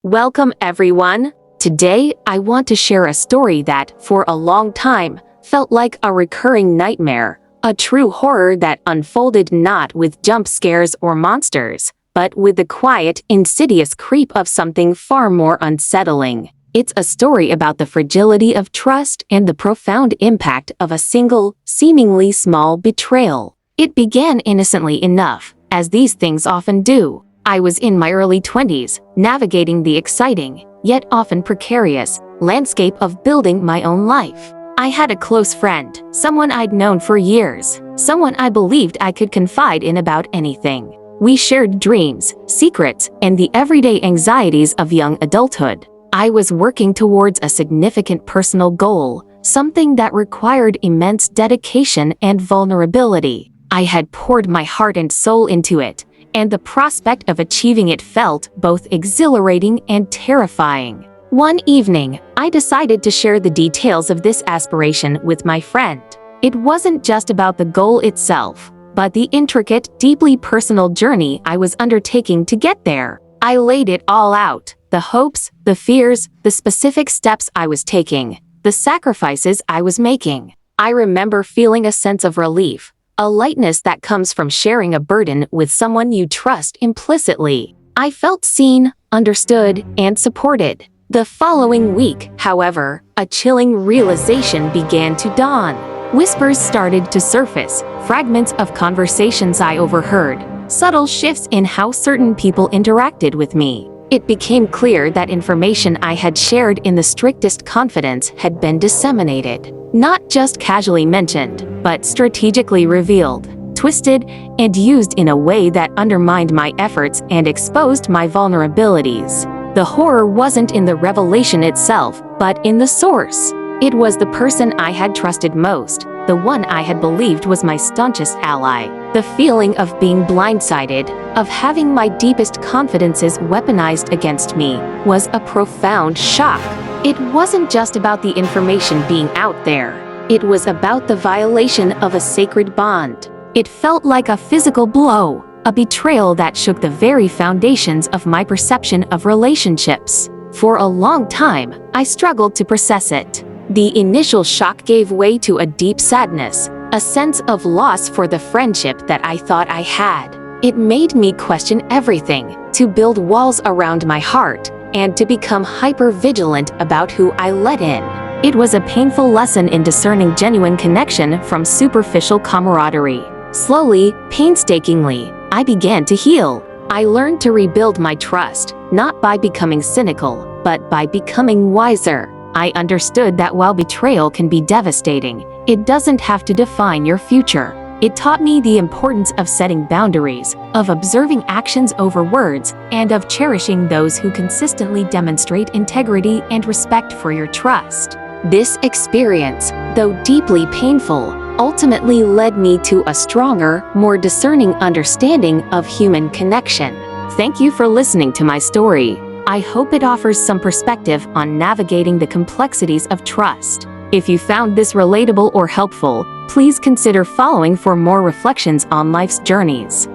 Welcome everyone! Today, I want to share a story that, for a long time, felt like a recurring nightmare, a true horror that unfolded not with jump scares or monsters, but with the quiet, insidious creep of something far more unsettling. It's a story about the fragility of trust and the profound impact of a single, seemingly small betrayal. It began innocently enough, as these things often do. I was in my early 20s, navigating the exciting, yet often precarious, landscape of building my own life. I had a close friend, someone I'd known for years, someone I believed I could confide in about anything. We shared dreams, secrets, and the everyday anxieties of young adulthood. I was working towards a significant personal goal, something that required immense dedication and vulnerability. I had poured my heart and soul into it, and the prospect of achieving it felt both exhilarating and terrifying. One evening, I decided to share the details of this aspiration with my friend. It wasn't just about the goal itself, but the intricate, deeply personal journey I was undertaking to get there. I laid it all out, the hopes, the fears, the specific steps I was taking, the sacrifices I was making. I remember feeling a sense of relief, a lightness that comes from sharing a burden with someone you trust implicitly. I felt seen, understood, and supported. The following week, however, a chilling realization began to dawn. Whispers started to surface, fragments of conversations I overheard, subtle shifts in how certain people interacted with me. It became clear that information I had shared in the strictest confidence had been disseminated. Not just casually mentioned, but strategically revealed, twisted, and used in a way that undermined my efforts and exposed my vulnerabilities. The horror wasn't in the revelation itself, but in the source. It was the person I had trusted most, the one I had believed was my staunchest ally. The feeling of being blindsided, of having my deepest confidences weaponized against me, was a profound shock. It wasn't just about the information being out there. It was about the violation of a sacred bond. It felt like a physical blow, a betrayal that shook the very foundations of my perception of relationships. For a long time, I struggled to process it. The initial shock gave way to a deep sadness, a sense of loss for the friendship that I thought I had. It made me question everything, to build walls around my heart, and to become hyper-vigilant about who I let in. It was a painful lesson in discerning genuine connection from superficial camaraderie. Slowly, painstakingly, I began to heal. I learned to rebuild my trust, not by becoming cynical, but by becoming wiser. I understood that while betrayal can be devastating, it doesn't have to define your future. It taught me the importance of setting boundaries, of observing actions over words, and of cherishing those who consistently demonstrate integrity and respect for your trust. This experience, though deeply painful, ultimately led me to a stronger, more discerning understanding of human connection. Thank you for listening to my story. I hope it offers some perspective on navigating the complexities of trust. If you found this relatable or helpful, please consider following for more reflections on life's journeys.